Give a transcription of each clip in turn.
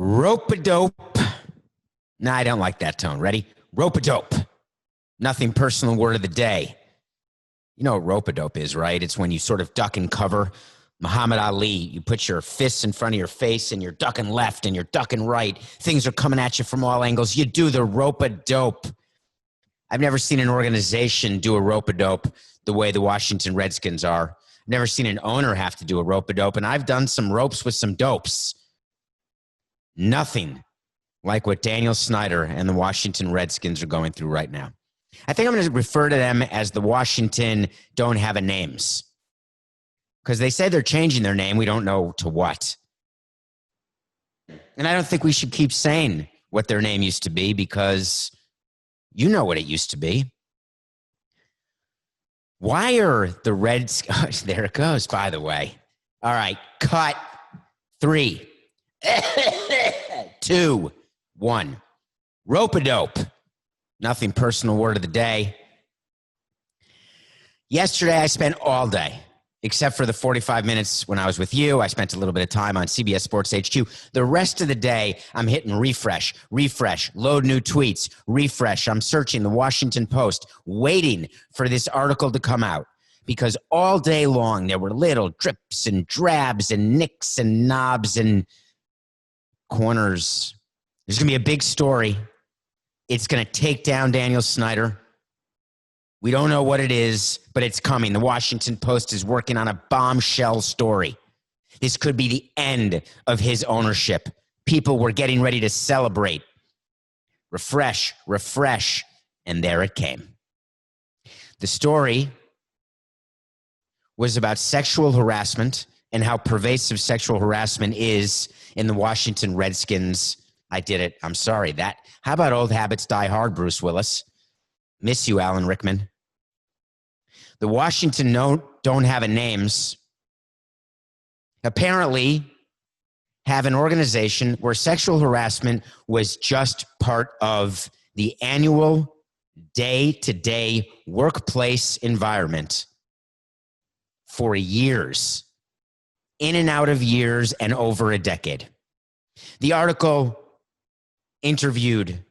Rope-a-dope. No, I don't like that tone. Ready? Rope-a-dope. Nothing personal word of the day. You know what rope-a-dope is, right? It's when you sort of duck and cover. Muhammad Ali, you put your fists in front of your face and you're ducking left and you're ducking right. Things are coming at you from all angles. You do the rope-a-dope. I've never seen an organization do a rope-a-dope the way the Washington Redskins are. I've never seen an owner have to do a rope-a-dope, and I've done some ropes with some dopes. Nothing like what Daniel Snyder and the Washington Redskins are going through right now. I think I'm going to refer to them as the Washington don't have a names, because they say they're changing their name. We don't know to what. And I don't think we should keep saying what their name used to be, because you know what it used to be. Why are the Reds... Oh, there it goes, by the way. All right, cut 3, 2, 1. Rope-a-dope. Nothing personal word of the day. Yesterday, I spent all day, except for the 45 minutes when I was with you. I spent a little bit of time on CBS Sports HQ. The rest of the day, I'm hitting refresh, load new tweets, refresh. I'm searching the Washington Post, waiting for this article to come out, because all day long there were little drips and drabs and nicks and knobs and corners. There's going to be a big story. It's going to take down Daniel Snyder. We don't know what it is, but it's coming. The Washington Post is working on a bombshell story. This could be the end of his ownership. People were getting ready to celebrate. Refresh, and there it came. The story was about sexual harassment and how pervasive sexual harassment is in the Washington Redskins. I did it. I'm sorry. How about old habits die hard, Bruce Willis? Miss you, Alan Rickman. The Washington don't have a names apparently have an organization where sexual harassment was just part of the annual day-to-day workplace environment for years, in and out of years and over a decade. The article interviewed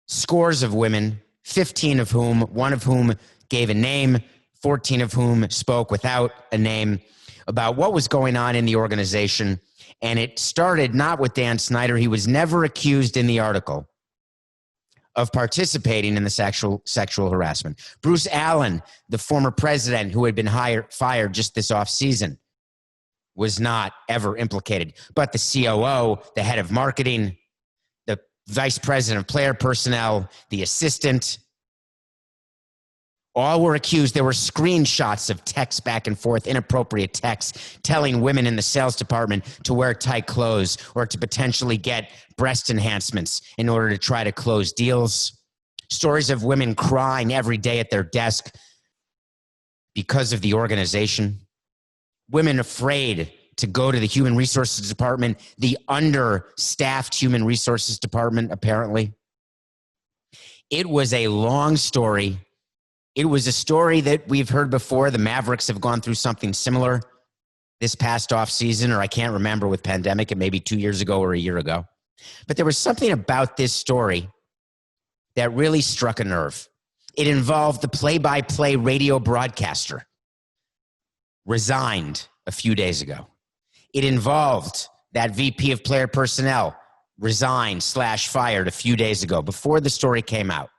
scores of women, 15 of whom, one of whom gave a name, 14 of whom spoke without a name, about what was going on in the organization. And it started not with Dan Snyder. He was never accused in the article of participating in the sexual harassment. Bruce Allen, the former president who had been fired just this offseason, was not ever implicated. But the COO, the head of marketing, the vice president of player personnel, the assistant, all were accused. There were screenshots of texts back and forth, inappropriate texts, telling women in the sales department to wear tight clothes or to potentially get breast enhancements in order to try to close deals. Stories of women crying every day at their desk because of the organization. Women afraid to go to the human resources department, the understaffed human resources department, apparently. It was a long story. It was a story that we've heard before. The Mavericks have gone through something similar this past offseason, or I can't remember, with pandemic, it may be 2 years ago or a year ago. But there was something about this story that really struck a nerve. It involved the play-by-play radio broadcaster, resigned a few days ago. It involved that VP of player personnel, resigned/fired a few days ago, before the story came out.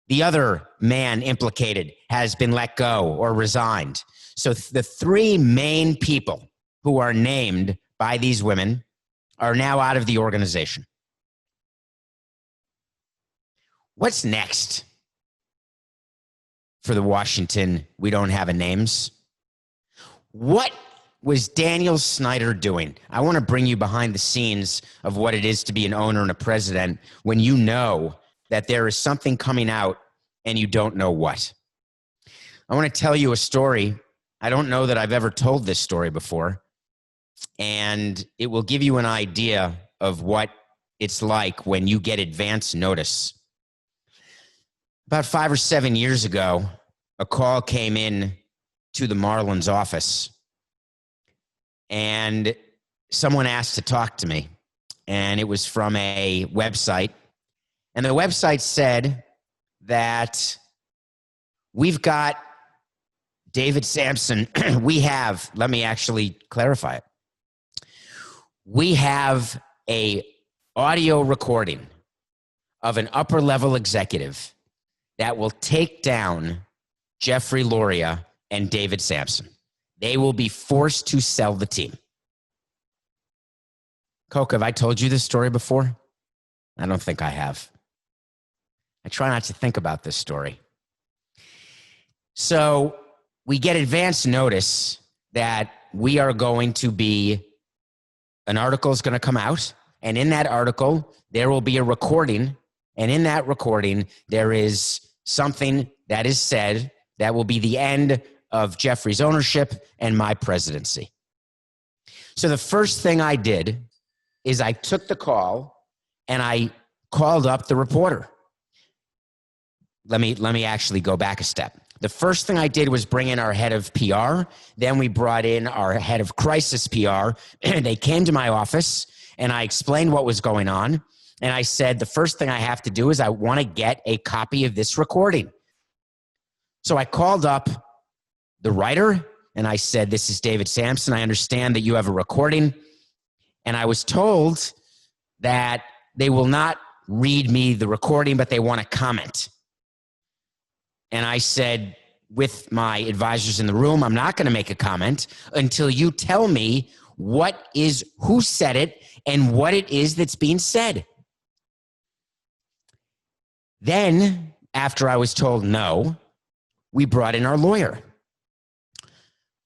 The other man implicated has been let go or resigned. So the three main people who are named by these women are now out of the organization. What's next for the Washington we don't have a names? What was Daniel Snyder doing? I want to bring you behind the scenes of what it is to be an owner and a president when you know that there is something coming out and you don't know what. I want to tell you a story. I don't know that I've ever told this story before, and it will give you an idea of what it's like when you get advance notice. About 5 or 7 years ago, a call came in to the Marlins office, and someone asked to talk to me. and it was from a website. And the website said that we've got David Samson. Let me actually clarify it. We have a audio recording of an upper level executive that will take down Jeffrey Loria and David Samson. They will be forced to sell the team. Coke, have I told you this story before? I don't think I have. I try not to think about this story. So we get advance notice that we are going to be, an article is going to come out, and in that article, there will be a recording, and in that recording, there is something that is said that will be the end of Jeffrey's ownership and my presidency. So the first thing I did is I took the call and I called up the reporter. Let me actually go back a step. The first thing I did was bring in our head of PR. Then we brought in our head of crisis PR. They came to my office and I explained what was going on. And I said, the first thing I have to do is I want to get a copy of this recording. So I called up the writer and I said, this is David Samson. I understand that you have a recording. And I was told that they will not read me the recording, but they want to comment. And I said, with my advisors in the room, I'm not going to make a comment until you tell me who said it and what it is that's being said. Then, after I was told no, we brought in our lawyer.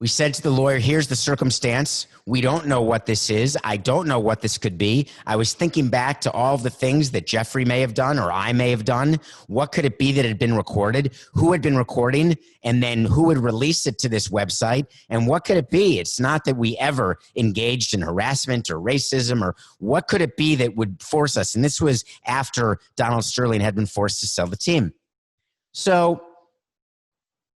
We said to the lawyer, here's the circumstance. We don't know what this is. I don't know what this could be. I was thinking back to all the things that Jeffrey may have done or I may have done. What could it be that had been recorded? Who had been recording? And then who would release it to this website? And what could it be? It's not that we ever engaged in harassment or racism, or what could it be that would force us? And this was after Donald Sterling had been forced to sell the team. So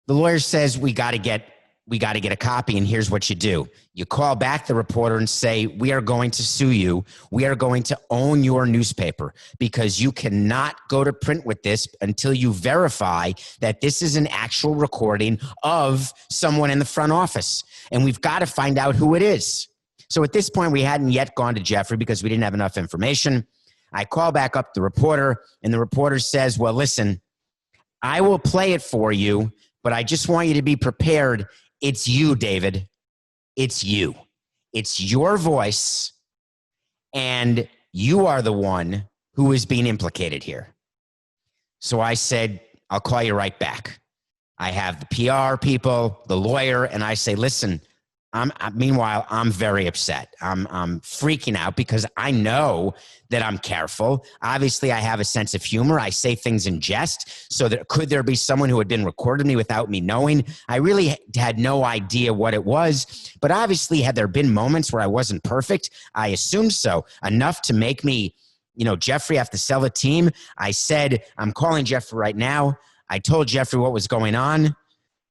the lawyer says, we got to get a copy, and here's what you do. You call back the reporter and say, we are going to sue you. We are going to own your newspaper because you cannot go to print with this until you verify that this is an actual recording of someone in the front office. And we've got to find out who it is. So at this point, we hadn't yet gone to Jeffrey because we didn't have enough information. I call back up the reporter, and the reporter says, well, listen, I will play it for you, but I just want you to be prepared. It's you, David. It's you. It's your voice, and you are the one who is being implicated here. So I said, I'll call you right back. I have the PR people, the lawyer, and I say, listen, meanwhile, I'm very upset. I'm freaking out because I know that I'm careful. Obviously, I have a sense of humor. I say things in jest. So could there be someone who had been recording me without me knowing? I really had no idea what it was. But obviously, had there been moments where I wasn't perfect? I assumed so. Enough to make me, Jeffrey have to sell a team. I said, I'm calling Jeffrey right now. I told Jeffrey what was going on.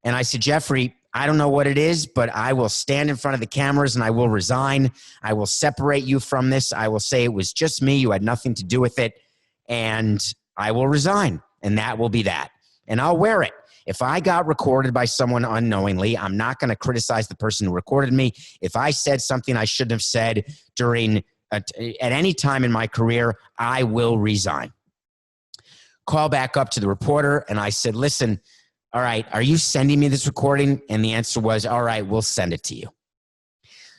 And I said, Jeffrey, I don't know what it is, but I will stand in front of the cameras and I will resign. I will separate you from this. I will say it was just me. You had nothing to do with it. And I will resign. And that will be that. And I'll wear it. If I got recorded by someone unknowingly, I'm not going to criticize the person who recorded me. If I said something I shouldn't have said at any time in my career, I will resign. Call back up to the reporter and I said, listen, all right, are you sending me this recording? And the answer was, all right, we'll send it to you.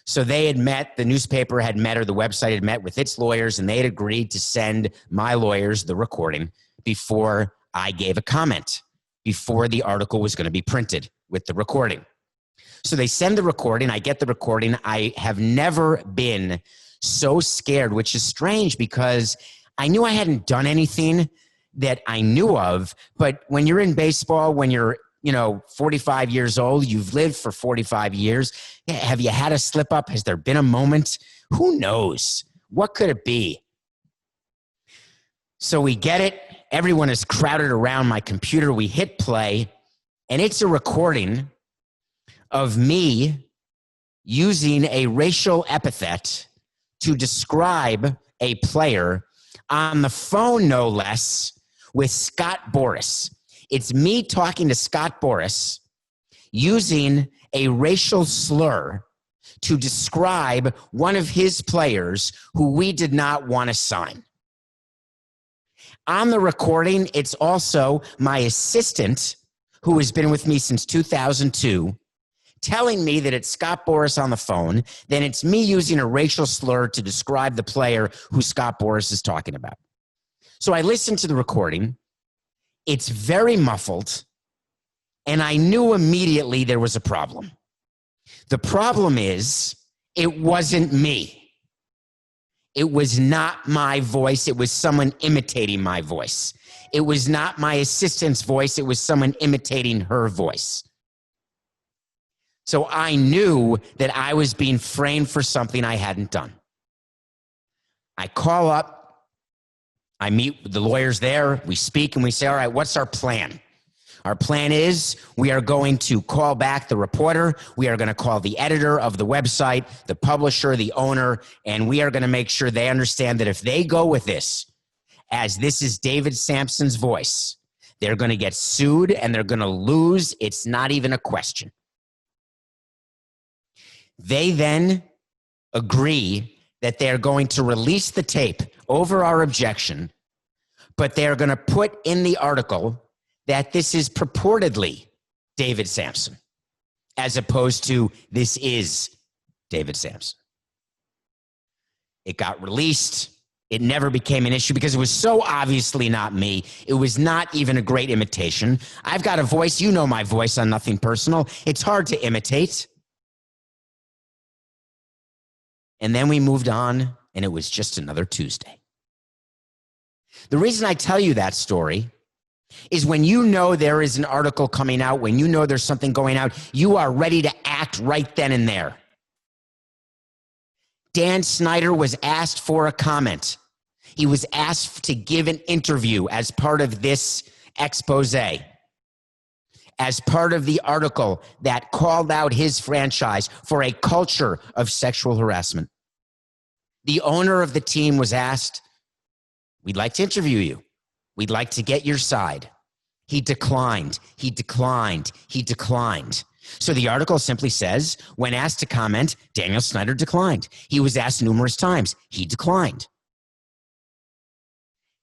So they had met, the newspaper had met, or the website had met with its lawyers, and they had agreed to send my lawyers the recording before I gave a comment, before the article was going to be printed with the recording. So they send the recording. I get the recording. I have never been so scared, which is strange because I knew I hadn't done anything that I knew of. But when you're in baseball, when you're 45 years old, you've lived for 45 years. Have you had a slip up? Has there been a moment? Who knows? What could it be? So we get it. Everyone is crowded around my computer. We hit play, and it's a recording of me using a racial epithet to describe a player on the phone, no less, with Scott Boras. It's me talking to Scott Boras using a racial slur to describe one of his players who we did not want to sign. On the recording, it's also my assistant, who has been with me since 2002, telling me that it's Scott Boras on the phone. Then it's me using a racial slur to describe the player who Scott Boras is talking about. So I listened to the recording. It's very muffled, and I knew immediately there was a problem. The problem is, it wasn't me. It was not my voice. It was someone imitating my voice. It was not my assistant's voice. It was someone imitating her voice. So I knew that I was being framed for something I hadn't done. I call up. I meet with the lawyers there. We speak and we say, all right, what's our plan? Our plan is we are going to call back the reporter. We are going to call the editor of the website, the publisher, the owner, and we are going to make sure they understand that if they go with this, as this is David Samson's voice, they're going to get sued and they're going to lose. It's not even a question. They then agree that they're going to release the tape over our objection, but they're going to put in the article that this is purportedly David Samson, as opposed to this is David Samson. It got released. It never became an issue because it was so obviously not me. It was not even a great imitation. I've got a voice. You know my voice on Nothing Personal. It's hard to imitate. And then we moved on, and it was just another Tuesday. The reason I tell you that story is when you know there is an article coming out, when you know there's something going out, you are ready to act right then and there. Dan Snyder was asked for a comment. He was asked to give an interview as part of this expose, as part of the article that called out his franchise for a culture of sexual harassment. The owner of the team was asked, we'd like to interview you. We'd like to get your side. He declined. He declined. He declined. So the article simply says, when asked to comment, Daniel Snyder declined. He was asked numerous times. He declined.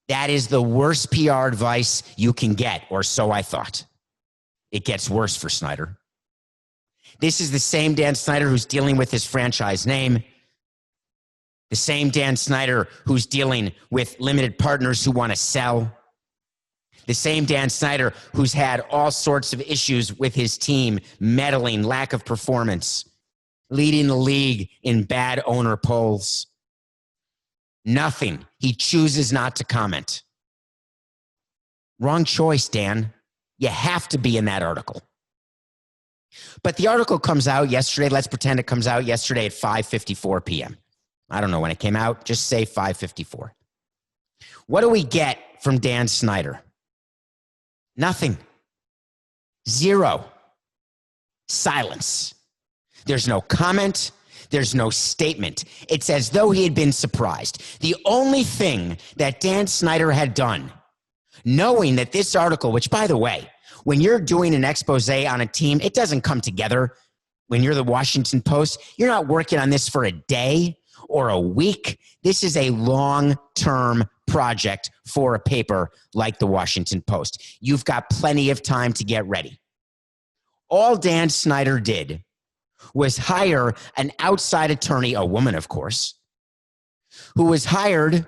That is the worst PR advice you can get, or so I thought. It gets worse for Snyder. This is the same Dan Snyder who's dealing with his franchise name. The same Dan Snyder who's dealing with limited partners who want to sell. The same Dan Snyder who's had all sorts of issues with his team, meddling, lack of performance, leading the league in bad owner polls. Nothing. He chooses not to comment. Wrong choice, Dan. You have to be in that article. But the article comes out yesterday. Let's pretend it comes out yesterday at 5:54 p.m. I don't know when it came out. Just say 5:54. What do we get from Dan Snyder? Nothing. Zero. Silence. There's no comment. There's no statement. It's as though he had been surprised. The only thing that Dan Snyder had done, knowing that this article, which, by the way, when you're doing an expose on a team, it doesn't come together. When you're the Washington Post, you're not working on this for a day or a week. This is a long-term project for a paper like the Washington Post. You've got plenty of time to get ready. All Dan Snyder did was hire an outside attorney, a woman, of course, who was hired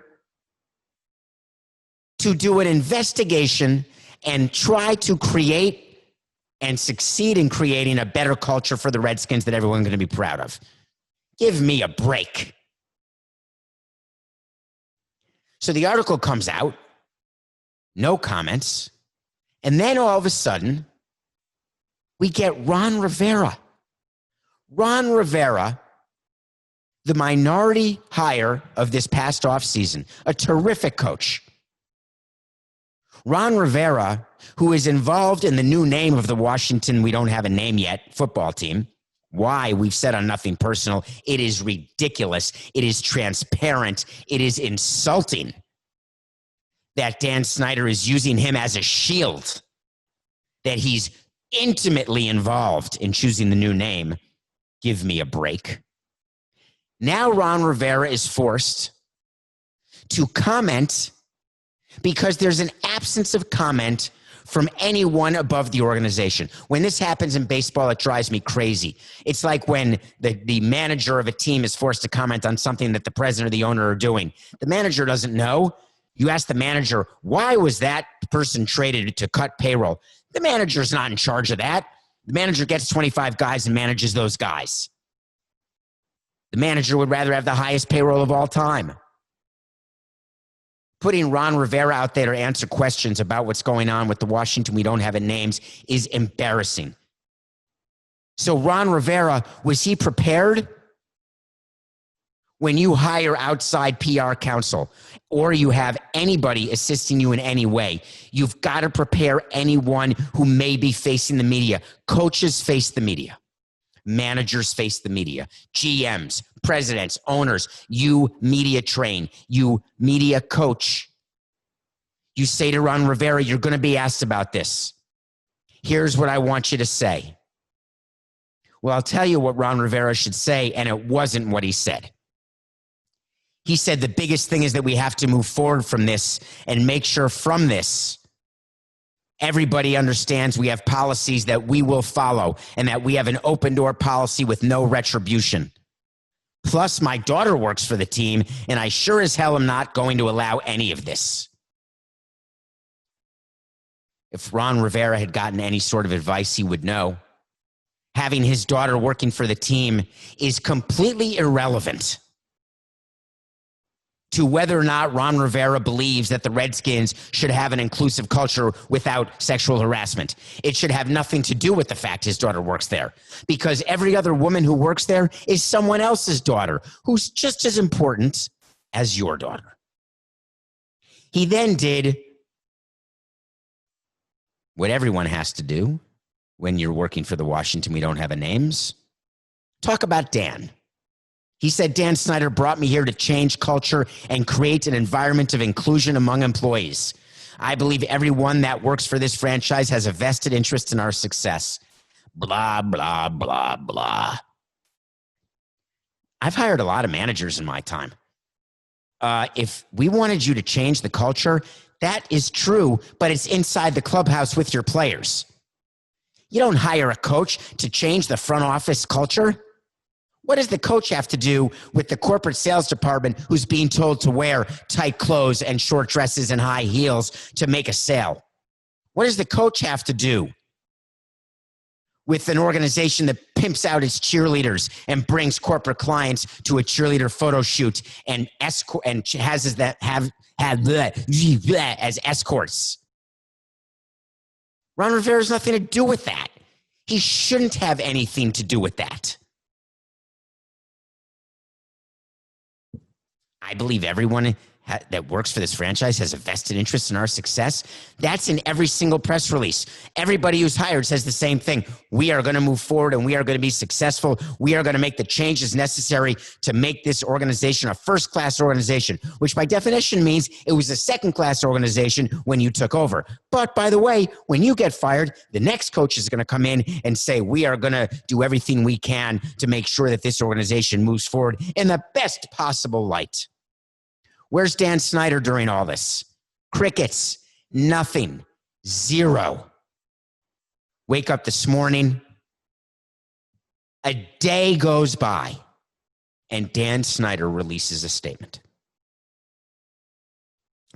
to do an investigation and try to create and succeed in creating a better culture for the Redskins that everyone's going to be proud of. Give me a break. So the article comes out, no comments, and then all of a sudden, we get Ron Rivera. Ron Rivera, the minority hire of this past offseason, a terrific coach. Ron Rivera, who is involved in the new name of the Washington, we don't have a name yet, football team, Why? We've said on Nothing Personal, it is ridiculous. It is transparent. It is insulting that Dan Snyder is using him as a shield, that he's intimately involved in choosing the new name. Give me a break. Now Ron Rivera is forced to comment because there's an absence of comment from anyone above the organization. When this happens in baseball, it drives me crazy. It's like when the manager of a team is forced to comment on something that the president or the owner are doing. The manager doesn't know. You ask the manager, why was that person traded to cut payroll? The manager's not in charge of that. The manager gets 25 guys and manages those guys. The manager would rather have the highest payroll of all time. Putting Ron Rivera out there to answer questions about what's going on with the Washington We Don't Have It names is embarrassing. So Ron Rivera, was he prepared? When you hire outside PR counsel or you have anybody assisting you in any way, you've got to prepare anyone who may be facing the media. Coaches face the media. Managers face the media. GMs, presidents, owners, you media train, you media coach. You say to Ron Rivera, you're going to be asked about this. Here's what I want you to say. Well, I'll tell you what Ron Rivera should say, and it wasn't what he said. He said the biggest thing is that we have to move forward from this and make sure from this everybody understands we have policies that we will follow and that we have an open door policy with no retribution. Plus, my daughter works for the team, and I sure as hell am not going to allow any of this. If Ron Rivera had gotten any sort of advice, he would know. Having his daughter working for the team is completely irrelevant to whether or not Ron Rivera believes that the Redskins should have an inclusive culture without sexual harassment. It should have nothing to do with the fact his daughter works there, because every other woman who works there is someone else's daughter who's just as important as your daughter. He then did what everyone has to do when you're working for the Washington We Don't Have a Names. Talk about Dan. He said, Dan Snyder brought me here to change culture and create an environment of inclusion among employees. I believe everyone that works for this franchise has a vested interest in our success. Blah, blah, blah, blah. I've hired a lot of managers in my time. If we wanted you to change the culture, that is true, but it's inside the clubhouse with your players. You don't hire a coach to change the front office culture. What does the coach have to do with the corporate sales department who's being told to wear tight clothes and short dresses and high heels to make a sale? What does the coach have to do with an organization that pimps out its cheerleaders and brings corporate clients to a cheerleader photo shoot and has as escorts? Ron Rivera has nothing to do with that. He shouldn't have anything to do with that. I believe everyone that works for this franchise has a vested interest in our success. That's in every single press release. Everybody who's hired says the same thing. We are going to move forward and we are going to be successful. We are going to make the changes necessary to make this organization a first-class organization, which by definition means it was a second-class organization when you took over. But by the way, when you get fired, the next coach is going to come in and say, we are going to do everything we can to make sure that this organization moves forward in the best possible light. Where's Dan Snyder during all this? Crickets, nothing, zero. Wake up this morning, a day goes by, and Dan Snyder releases a statement.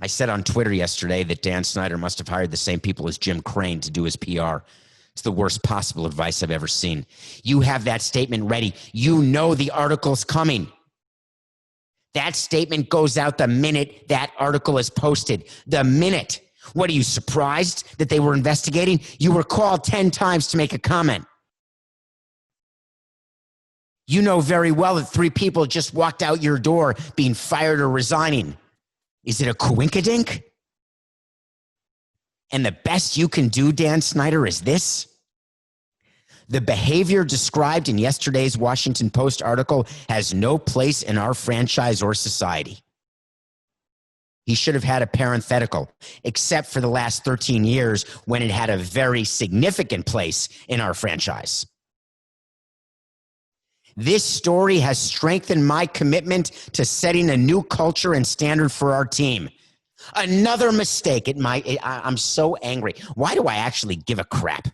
I said on Twitter yesterday that Dan Snyder must have hired the same people as Jim Crane to do his PR. It's the worst possible advice I've ever seen. You have that statement ready. You know the article's coming. That statement goes out the minute that article is posted. The minute. What, are you surprised that they were investigating? You were called 10 times to make a comment. You know very well that 3 people just walked out your door being fired or resigning. Is it a coinkydink? And the best you can do, Dan Snyder, is this? The behavior described in yesterday's Washington Post article has no place in our franchise or society. He should have had a parenthetical, except for the last 13 years when it had a very significant place in our franchise. This story has strengthened my commitment to setting a new culture and standard for our team. Another mistake. I'm so angry. Why do I actually give a crap?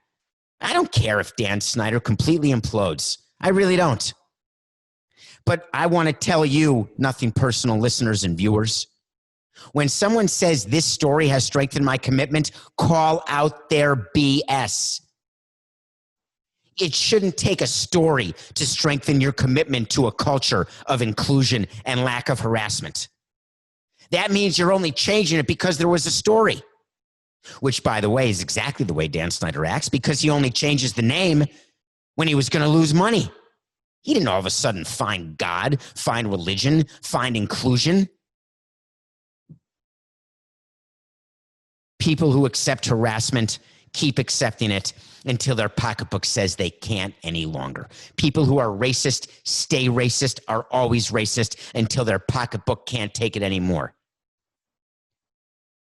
I don't care if Dan Snyder completely implodes. I really don't. But I want to tell you, nothing personal, listeners and viewers. When someone says this story has strengthened my commitment, call out their BS. It shouldn't take a story to strengthen your commitment to a culture of inclusion and lack of harassment. That means you're only changing it because there was a story, which, by the way, is exactly the way Dan Snyder acts, because he only changes the name when he was going to lose money. He didn't all of a sudden find God, find religion, find inclusion. People who accept harassment keep accepting it until their pocketbook says they can't any longer. People who are racist stay racist, are always racist until their pocketbook can't take it anymore.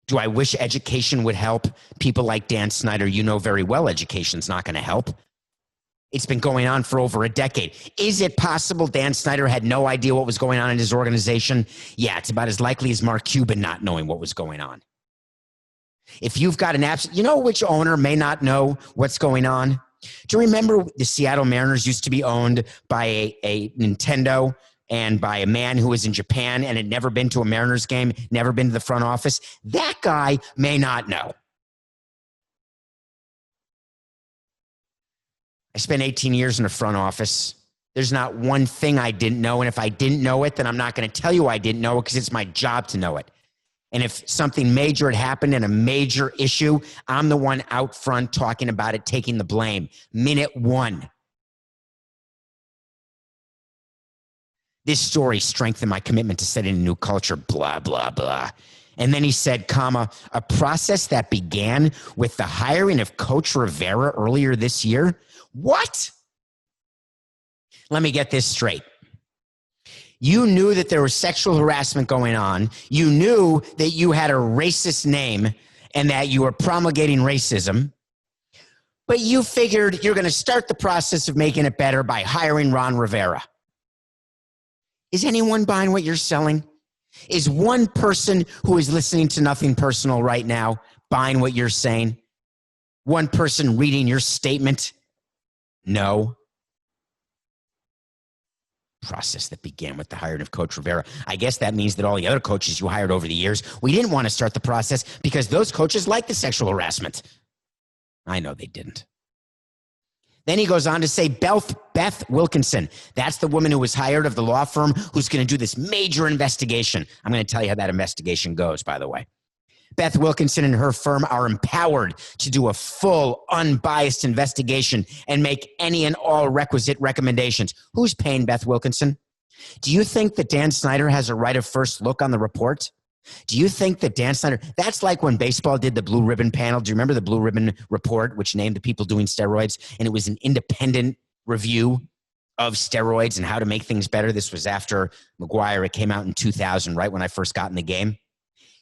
Do I wish education would help? People like Dan Snyder, you know very well education's not going to help. It's been going on for over a decade. Is it possible Dan Snyder had no idea what was going on in his organization? Yeah, it's about as likely as Mark Cuban not knowing what was going on. If you've got you know which owner may not know what's going on? Do you remember the Seattle Mariners used to be owned by a Nintendo and by a man who was in Japan and had never been to a Mariners game, never been to the front office? That guy may not know. I spent 18 years in the front office. There's not one thing I didn't know. And if I didn't know it, then I'm not going to tell you I didn't know it, because it's my job to know it. And if something major had happened and a major issue, I'm the one out front talking about it, taking the blame. Minute one. This story strengthened my commitment to setting a new culture, blah, blah, blah. And then he said, comma, a process that began with the hiring of Coach Rivera earlier this year. What? Let me get this straight. You knew that there was sexual harassment going on. You knew that you had a racist name and that you were promulgating racism. But you figured you're going to start the process of making it better by hiring Ron Rivera. Is anyone buying what you're selling? Is one person who is listening to Nothing Personal right now buying what you're saying? One person reading your statement? No. Process that began with the hiring of Coach Rivera. I guess that means that all the other coaches you hired over the years, we didn't want to start the process because those coaches liked the sexual harassment. I know they didn't. Then he goes on to say Beth Wilkinson. That's the woman who was hired of the law firm who's going to do this major investigation. I'm going to tell you how that investigation goes, by the way. Beth Wilkinson and her firm are empowered to do a full, unbiased investigation and make any and all requisite recommendations. Who's paying Beth Wilkinson? Do you think that Dan Snyder has a right of first look on the report? Do you think that Dan Snyder, that's like when baseball did the blue ribbon panel. Do you remember the blue ribbon report, which named the people doing steroids? And it was an independent review of steroids and how to make things better. This was after McGuire. It came out in 2000, right when I first got in the game.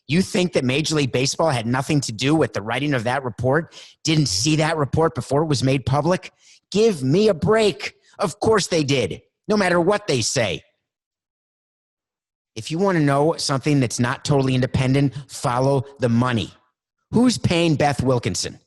You think that Major League Baseball had nothing to do with the writing of that report? Didn't see that report before it was made public? Give me a break. Of course they did, no matter what they say. If you want to know something that's not totally independent, follow the money. Who's paying Beth Wilkinson?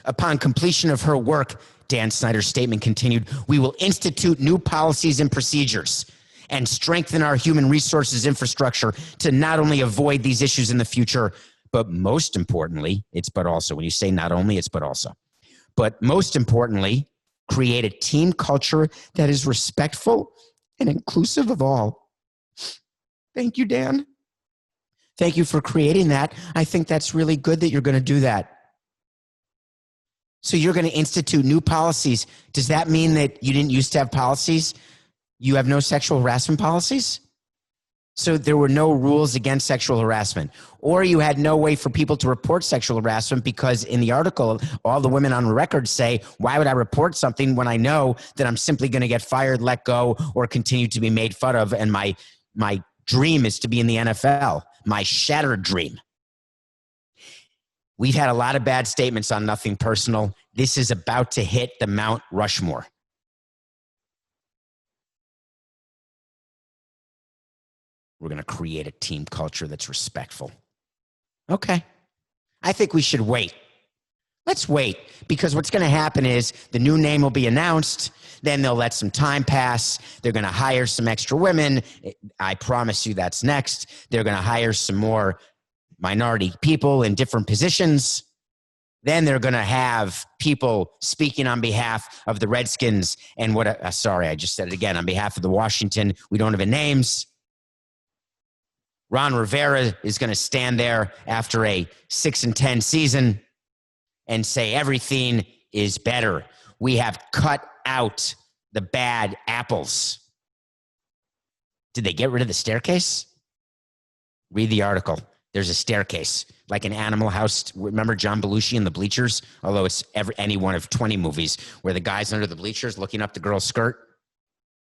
Upon completion of her work, Dan Snyder's statement continued, we will institute new policies and procedures and strengthen our human resources infrastructure to not only avoid these issues in the future, but most importantly, it's but also. When you say not only, it's but also. But most importantly, create a team culture that is respectful and inclusive of all. Thank you, Dan. Thank you for creating that. I think that's really good that you're going to do that. So you're going to institute new policies. Does that mean that you didn't used to have policies? You have no sexual harassment policies? So there were no rules against sexual harassment, or you had no way for people to report sexual harassment because in the article, all the women on record say, why would I report something when I know that I'm simply going to get fired, let go, or continue to be made fun of? And my dream is to be in the NFL, my shattered dream. We've had a lot of bad statements on Nothing Personal. This is about to hit the Mount Rushmore. We're going to create a team culture that's respectful. Okay. I think we should wait. Let's wait, because what's going to happen is the new name will be announced. Then they'll let some time pass. They're going to hire some extra women. I promise you that's next. They're going to hire some more minority people in different positions. Then they're going to have people speaking on behalf of the Redskins and sorry, I just said it again, on behalf of the Washington. We don't have any names. Ron Rivera is going to stand there after a 6-10 season and say everything is better. We have cut out the bad apples. Did they get rid of the staircase? Read the article. There's a staircase, like an Animal House. Remember John Belushi in The Bleachers? Although it's any one of 20 movies where the guy's under the bleachers looking up the girl's skirt.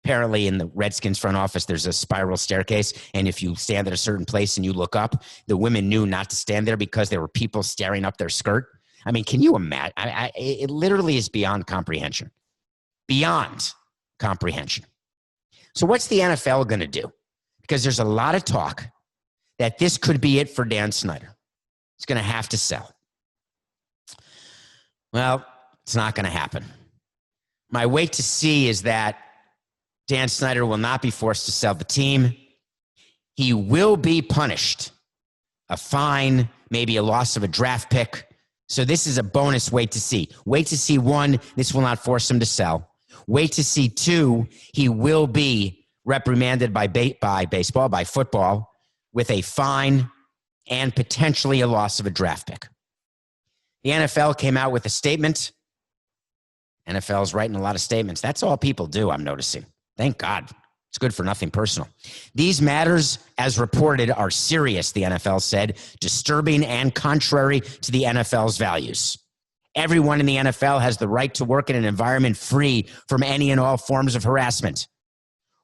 Apparently in the Redskins front office, there's a spiral staircase. And if you stand at a certain place and you look up, the women knew not to stand there because there were people staring up their skirt. I mean, can you imagine? It literally is beyond comprehension. Beyond comprehension. So what's the NFL going to do? Because there's a lot of talk that this could be it for Dan Snyder. He's going to have to sell. Well, it's not going to happen. My wait to see is that Dan Snyder will not be forced to sell the team. He will be punished. A fine, maybe a loss of a draft pick. So this is a bonus wait to see. Wait to see, one, this will not force him to sell. Wait to see, two, he will be reprimanded by baseball, by football, with a fine and potentially a loss of a draft pick. The NFL came out with a statement. NFL's writing a lot of statements. That's all people do, I'm noticing. Thank God. It's good for Nothing Personal. These matters, as reported, are serious, the NFL said, disturbing and contrary to the NFL's values. Everyone in the NFL has the right to work in an environment free from any and all forms of harassment.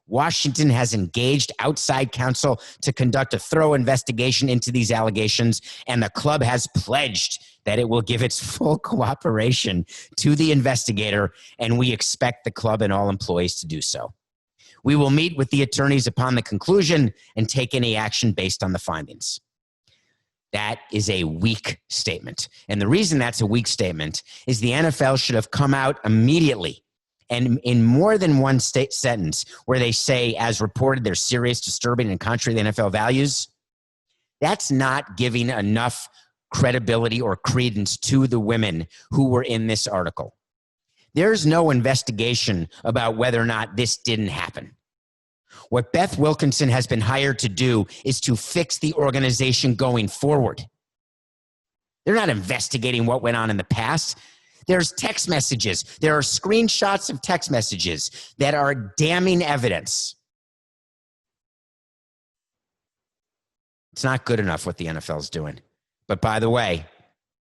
Washington has engaged outside counsel to conduct a thorough investigation into these allegations, and the club has pledged that it will give its full cooperation to the investigator, and we expect the club and all employees to do so. We will meet with the attorneys upon the conclusion and take any action based on the findings. That is a weak statement. And the reason that's a weak statement is the NFL should have come out immediately and in more than one sentence where they say, as reported, they're serious, disturbing, and contrary to the NFL values. That's not giving enough credibility or credence to the women who were in this article. There's no investigation about whether or not this didn't happen. What Beth Wilkinson has been hired to do is to fix the organization going forward. They're not investigating what went on in the past. There's text messages. There are screenshots of text messages that are damning evidence. It's not good enough what the NFL's doing. But by the way,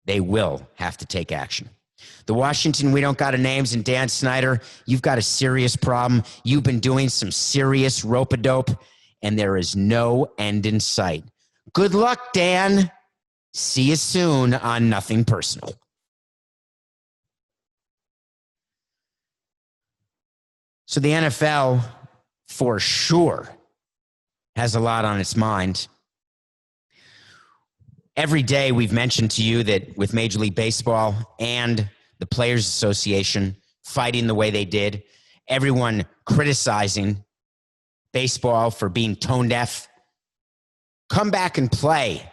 they will have to take action. The Washington, we don't got a names, and Dan Snyder, you've got a serious problem. You've been doing some serious rope-a-dope, and there is no end in sight. Good luck, Dan. See you soon on Nothing Personal. So the NFL, for sure, has a lot on its mind. Every day we've mentioned to you that with Major League Baseball and the Players Association fighting the way they did, everyone criticizing baseball for being tone deaf, come back and play.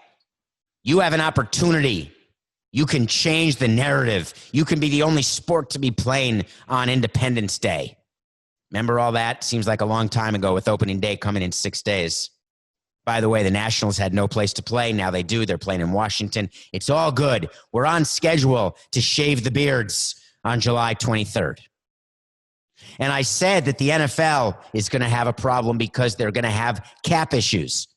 You have an opportunity. You can change the narrative. You can be the only sport to be playing on Independence Day. Remember all that? Seems like a long time ago with opening day coming in 6 days. By the way, the Nationals had no place to play. Now they do. They're playing in Washington. It's all good. We're on schedule to shave the beards on July 23rd. And I said that the NFL is going to have a problem because they're going to have cap issues.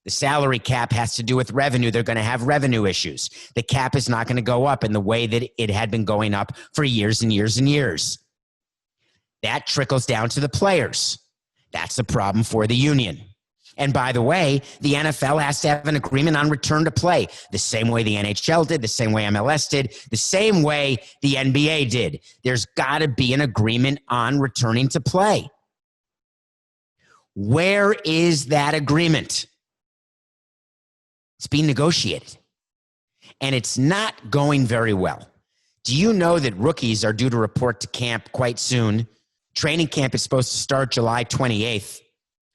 The salary cap has to do with revenue. They're going to have revenue issues. The cap is not going to go up in the way that it had been going up for years and years and years. That trickles down to the players. That's a problem for the union. And by the way, the NFL has to have an agreement on return to play, the same way the NHL did, the same way MLS did, the same way the NBA did. There's got to be an agreement on returning to play. Where is that agreement? It's being negotiated. And it's not going very well. Do you know that rookies are due to report to camp quite soon? Training camp is supposed to start July 28th.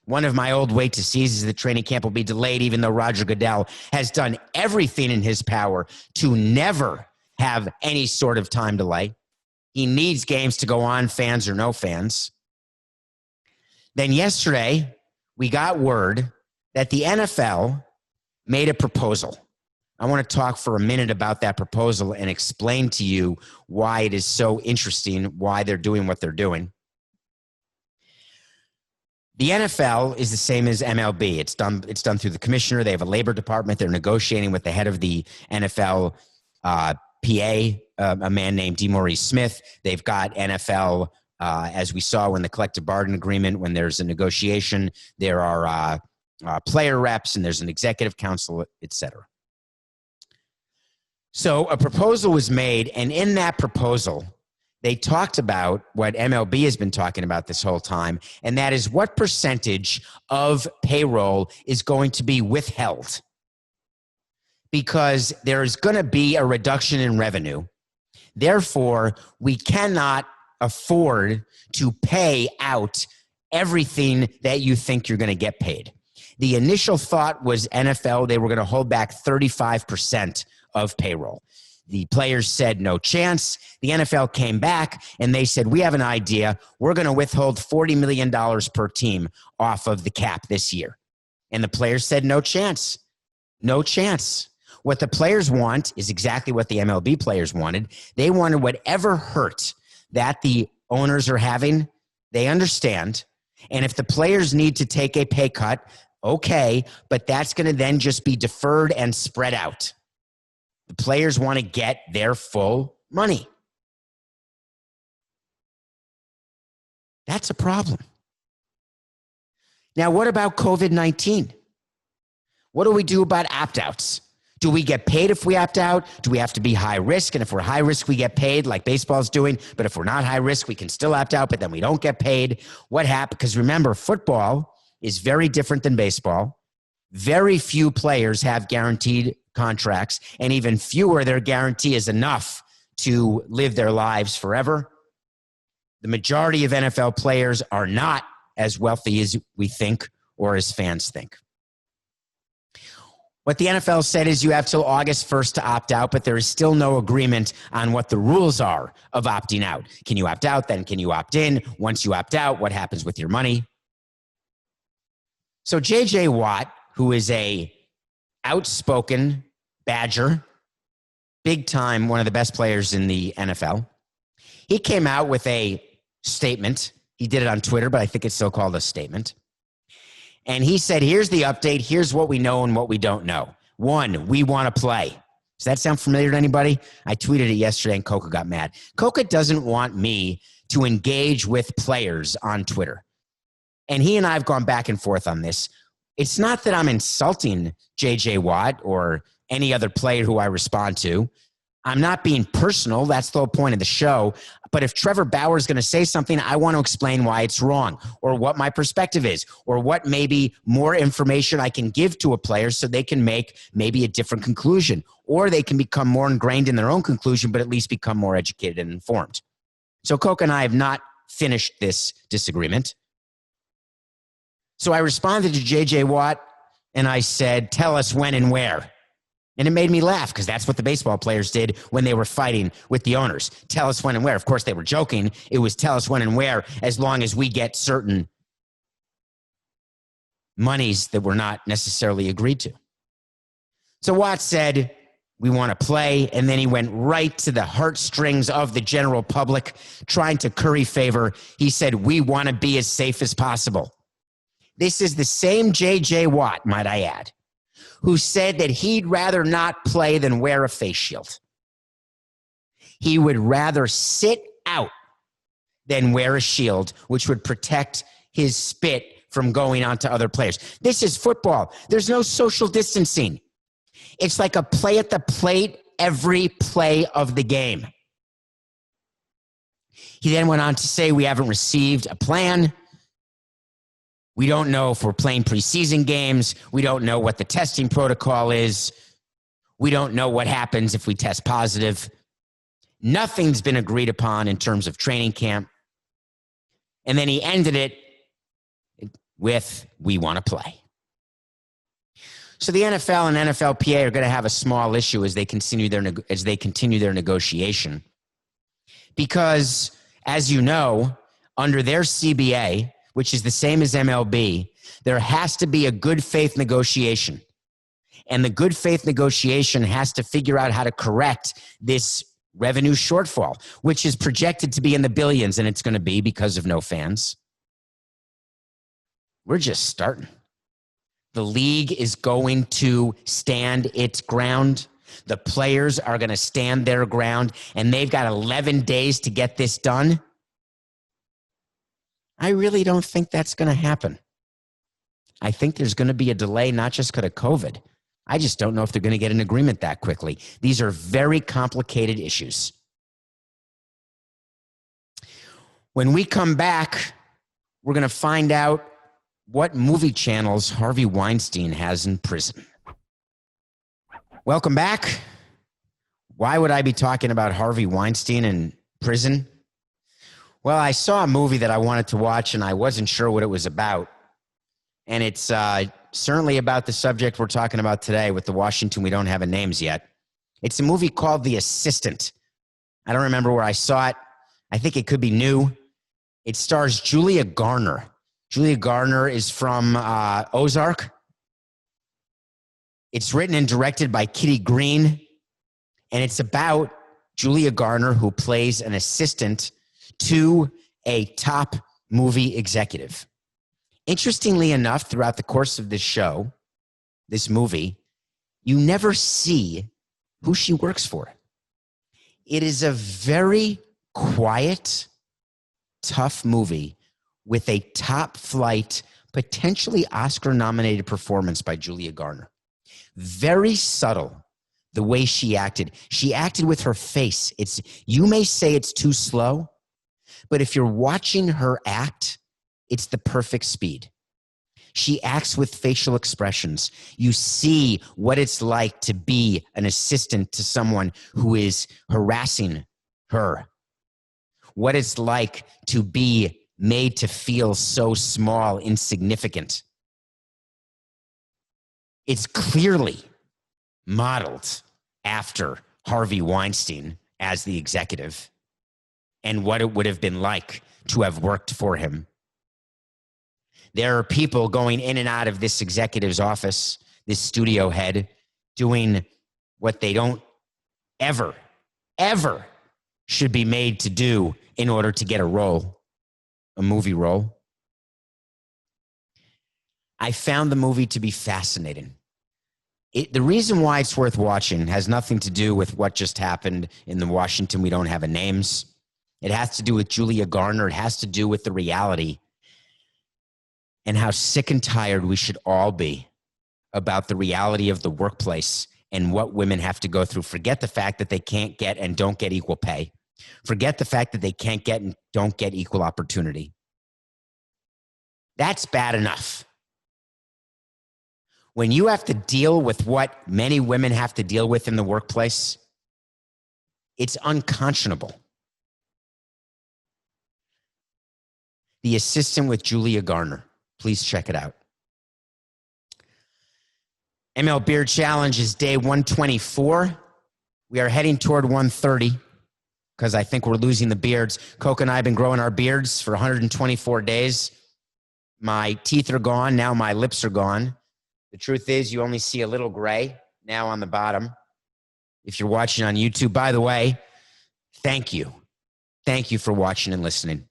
One of my old wait to sees is that training camp will be delayed, even though Roger Goodell has done everything in his power to never have any sort of time delay. He needs games to go on, fans or no fans. Then yesterday, we got word that the NFL made a proposal. I want to talk for a minute about that proposal and explain to you why it is so interesting, why they're doing what they're doing. The NFL is the same as MLB. It's done through the commissioner. They have a labor department. They're negotiating with the head of the NFLPA, a man named DeMaurice Smith. They've got NFL, as we saw in the collective bargaining agreement, when there's a negotiation, there are player reps and there's an executive council, et cetera. So a proposal was made, and in that proposal, they talked about what MLB has been talking about this whole time, and that is what percentage of payroll is going to be withheld. Because there is going to be a reduction in revenue. Therefore, we cannot afford to pay out everything that you think you're going to get paid. The initial thought was NFL, they were going to hold back 35% of payroll. The players said no chance. The NFL came back and they said, we have an idea. We're going to withhold $40 million per team off of the cap this year. And the players said no chance. No chance. What the players want is exactly what the MLB players wanted. They wanted whatever hurt that the owners are having, they understand. And if the players need to take a pay cut, okay, but that's going to then just be deferred and spread out. The players want to get their full money. That's a problem. Now, what about COVID-19? What do we do about opt-outs? Do we get paid if we opt out? Do we have to be high risk? And if we're high risk, we get paid like baseball's doing. But if we're not high risk, we can still opt out, but then we don't get paid. What happened? Because remember, football is very different than baseball. Very few players have guaranteed contracts, and even fewer, their guarantee is enough to live their lives forever. The majority of NFL players are not as wealthy as we think or as fans think. What the NFL said is you have till August 1st to opt out, but there is still no agreement on what the rules are of opting out. Can you opt out? Then can you opt in? Once you opt out, what happens with your money? So J.J. Watt, who is a outspoken Badger, big time, one of the best players in the NFL, he came out with a statement. He did it on Twitter, but I think it's still called a statement. And he said, here's the update. Here's what we know and what we don't know. One, we want to play. Does that sound familiar to anybody? I tweeted it yesterday and Coca got mad. Coca doesn't want me to engage with players on Twitter. And he and I have gone back and forth on this. It's not that I'm insulting J.J. Watt or any other player who I respond to. I'm not being personal. That's the whole point of the show. But if Trevor Bauer is going to say something, I want to explain why it's wrong or what my perspective is or what maybe more information I can give to a player so they can make maybe a different conclusion or they can become more ingrained in their own conclusion, but at least become more educated and informed. So Coke and I have not finished this disagreement. So I responded to J.J. Watt and I said, tell us when and where. And it made me laugh because that's what the baseball players did when they were fighting with the owners. Tell us when and where. Of course, they were joking. It was tell us when and where as long as we get certain monies that were not necessarily agreed to. So Watt said, We want to play. And then he went right to the heartstrings of the general public, trying to curry favor. He said, we want to be as safe as possible. This is the same J.J. Watt, might I add, who said that he'd rather not play than wear a face shield. He would rather sit out than wear a shield, which would protect his spit from going on to other players. This is football. There's no social distancing. It's like a play at the plate every play of the game. He then went on to say, we haven't received a plan. We don't know if we're playing preseason games. We don't know what the testing protocol is. We don't know what happens if we test positive. Nothing's been agreed upon in terms of training camp. And then he ended it with, we want to play. So the NFL and NFLPA are going to have a small issue as they continue their negotiation. Because, as you know, under their CBA, which is the same as MLB, there has to be a good faith negotiation. And the good faith negotiation has to figure out how to correct this revenue shortfall, which is projected to be in the billions, and it's going to be because of no fans. We're just starting. The league is going to stand its ground. The players are going to stand their ground, and they've got 11 days to get this done. I really don't think that's going to happen. I think there's going to be a delay, not just because of COVID. I just don't know if they're going to get an agreement that quickly. These are very complicated issues. When we come back, we're going to find out what movie channels Harvey Weinstein has in prison. Welcome back. Why would I be talking about Harvey Weinstein in prison? Well, I saw a movie that I wanted to watch, and I wasn't sure what it was about. And it's certainly about the subject we're talking about today with the Washington We Don't Have a Names Yet. It's a movie called The Assistant. I don't remember where I saw it. I think it could be new. It stars Julia Garner. Julia Garner is from Ozark. It's written and directed by Kitty Green, and it's about Julia Garner, who plays an assistant to a top movie executive. Interestingly enough, throughout the course of this show, this movie, you never see who she works for. It is a very quiet, tough movie with a top flight, potentially Oscar-nominated performance by Julia Garner. Very subtle, the way she acted. She acted with her face. You may say it's too slow, but if you're watching her act, it's the perfect speed. She acts with facial expressions. You see what it's like to be an assistant to someone who is harassing her. What it's like to be made to feel so small, insignificant. It's clearly modeled after Harvey Weinstein as the executive and what it would have been like to have worked for him. There are people going in and out of this executive's office, this studio head, doing what they don't ever should be made to do in order to get a role, a movie role. I found the movie to be fascinating. The reason why it's worth watching has nothing to do with what just happened in the Washington We Don't Have a Names. It has to do with Julia Garner. It has to do with the reality and how sick and tired we should all be about the reality of the workplace and what women have to go through. Forget the fact that they can't get and don't get equal pay. Forget the fact that they can't get and don't get equal opportunity. That's bad enough. When you have to deal with what many women have to deal with in the workplace, it's unconscionable. The Assistant with Julia Garner. Please check it out. ML Beard Challenge is day 124. We are heading toward 130 because I think we're losing the beards. Coco and I have been growing our beards for 124 days. My teeth are gone. Now my lips are gone. The truth is you only see a little gray now on the bottom. If you're watching on YouTube, by the way, thank you. Thank you for watching and listening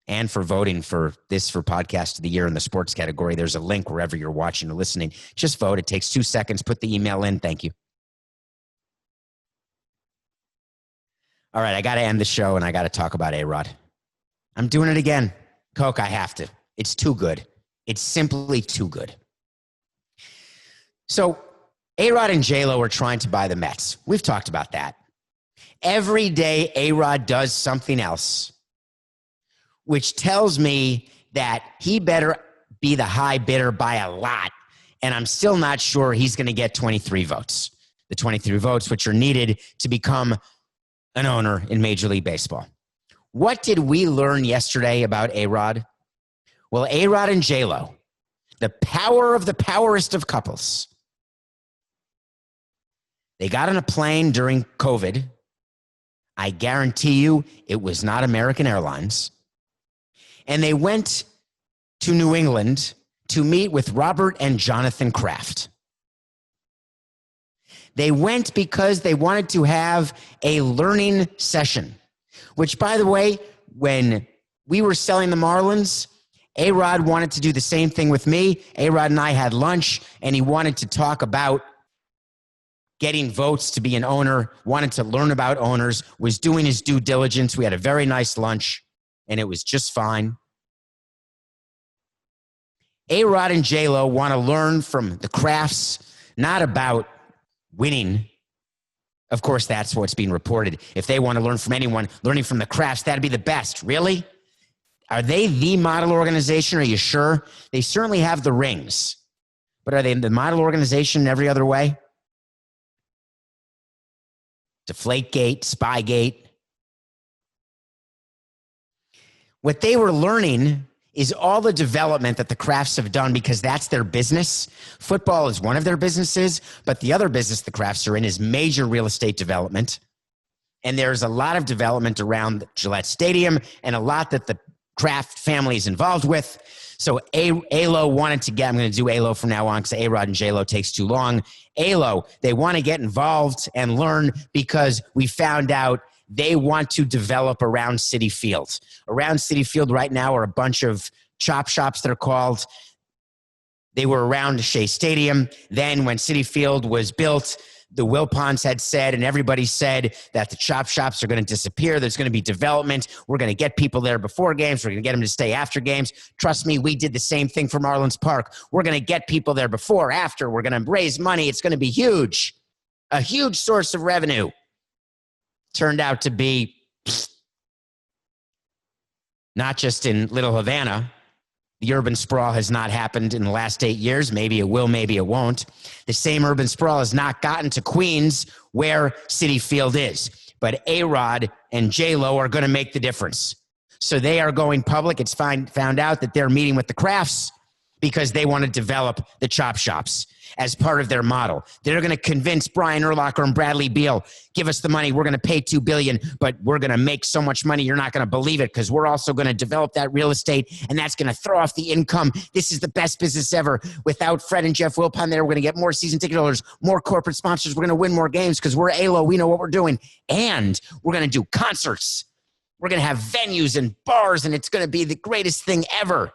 and for voting for Podcast of the Year in the sports category. There's a link wherever you're watching or listening. Just vote. It takes 2 seconds. Put the email in. Thank you. All right, I got to end the show, and I got to talk about A-Rod. I'm doing it again. Coke, I have to. It's too good. It's simply too good. So A-Rod and J-Lo are trying to buy the Mets. We've talked about that. Every day, A-Rod does something else, which tells me that he better be the high bidder by a lot, and I'm still not sure he's going to get 23 votes. The 23 votes which are needed to become an owner in Major League Baseball. What did we learn yesterday about A-Rod? Well, A-Rod and J-Lo, the power of the powerest of couples. They got on a plane during COVID. I guarantee you it was not American Airlines. And they went to New England to meet with Robert and Jonathan Kraft. They went because they wanted to have a learning session, which, by the way, when we were selling the Marlins, A-Rod wanted to do the same thing with me. A-Rod and I had lunch, and he wanted to talk about getting votes to be an owner, wanted to learn about owners, was doing his due diligence. We had a very nice lunch, and it was just fine. A-Rod and J-Lo want to learn from the Krafts, not about winning. Of course, that's what's being reported. If they want to learn from anyone, learning from the Krafts, that'd be the best. Really? Are they the model organization? Are you sure? They certainly have the rings. But are they the model organization in every other way? Deflategate, Spygate. What they were learning is all the development that the Krafts have done because that's their business. Football is one of their businesses, but the other business the Krafts are in is major real estate development. And there's a lot of development around Gillette Stadium and a lot that the Kraft family is involved with. So A-Lo wanted to get, I'm going to do A-Lo from now on because A-Rod and J-Lo takes too long. A-Lo, they want to get involved and learn because we found out they want to develop around Citi Field. Around Citi Field right now are a bunch of chop shops that are called. They were around Shea Stadium. Then when Citi Field was built, the Wilpons had said, and everybody said that the chop shops are going to disappear. There's going to be development. We're going to get people there before games. We're going to get them to stay after games. Trust me, we did the same thing for Marlins Park. We're going to get people there before, after. We're going to raise money. It's going to be huge. A huge source of revenue. Turned out to be not just in Little Havana. The urban sprawl has not happened in the last 8 years. Maybe it will, maybe it won't. The same urban sprawl has not gotten to Queens where Citi Field is. But A-Rod and J-Lo are going to make the difference. So they are going public. It's found out that they're meeting with the Krafts because they want to develop the chop shops as part of their model. They're going to convince Brian Urlacher and Bradley Beal, give us the money. We're going to pay $2 billion, but we're going to make so much money you're not going to believe it because we're also going to develop that real estate, and that's going to throw off the income. This is the best business ever. Without Fred and Jeff Wilpon there, we're going to get more season ticket holders, more corporate sponsors. We're going to win more games because we're A-Lo. We know what we're doing, and we're going to do concerts. We're going to have venues and bars, and it's going to be the greatest thing ever.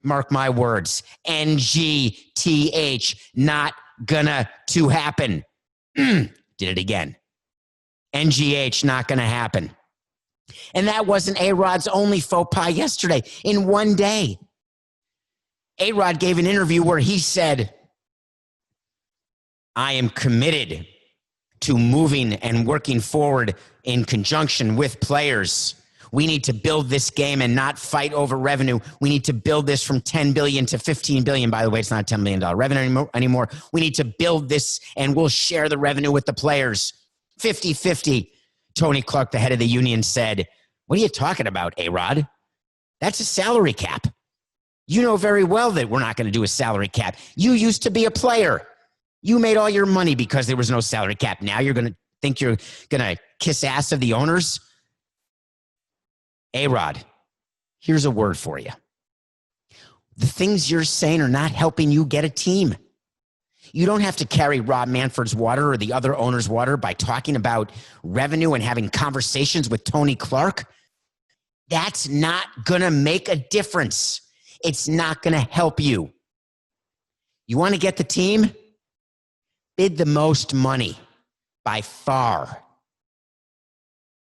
Mark my words, NGTH, not gonna to happen. Did it again. NGH, not gonna happen. And that wasn't A-Rod's only faux pas yesterday. In one day, A-Rod gave an interview where he said, I am committed to moving and working forward in conjunction with players. We need to build this game and not fight over revenue. We need to build this from $10 billion to $15 billion. By the way, it's not $10 billion revenue anymore. We need to build this, and we'll share the revenue with the players. 50-50. Tony Clark, the head of the union, said, what are you talking about, A-Rod? That's a salary cap. You know very well that we're not going to do a salary cap. You used to be a player. You made all your money because there was no salary cap. Now you're going to think you're going to kiss ass of the owners? A-Rod, here's a word for you. The things you're saying are not helping you get a team. You don't have to carry Rob Manfred's water or the other owner's water by talking about revenue and having conversations with Tony Clark. That's not going to make a difference. It's not going to help you. You want to get the team? Bid the most money by far.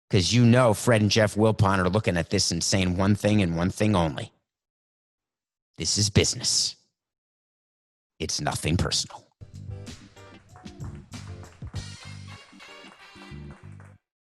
Because you know Fred and Jeff Wilpon are looking at this and saying one thing and one thing only. This is business. It's nothing personal.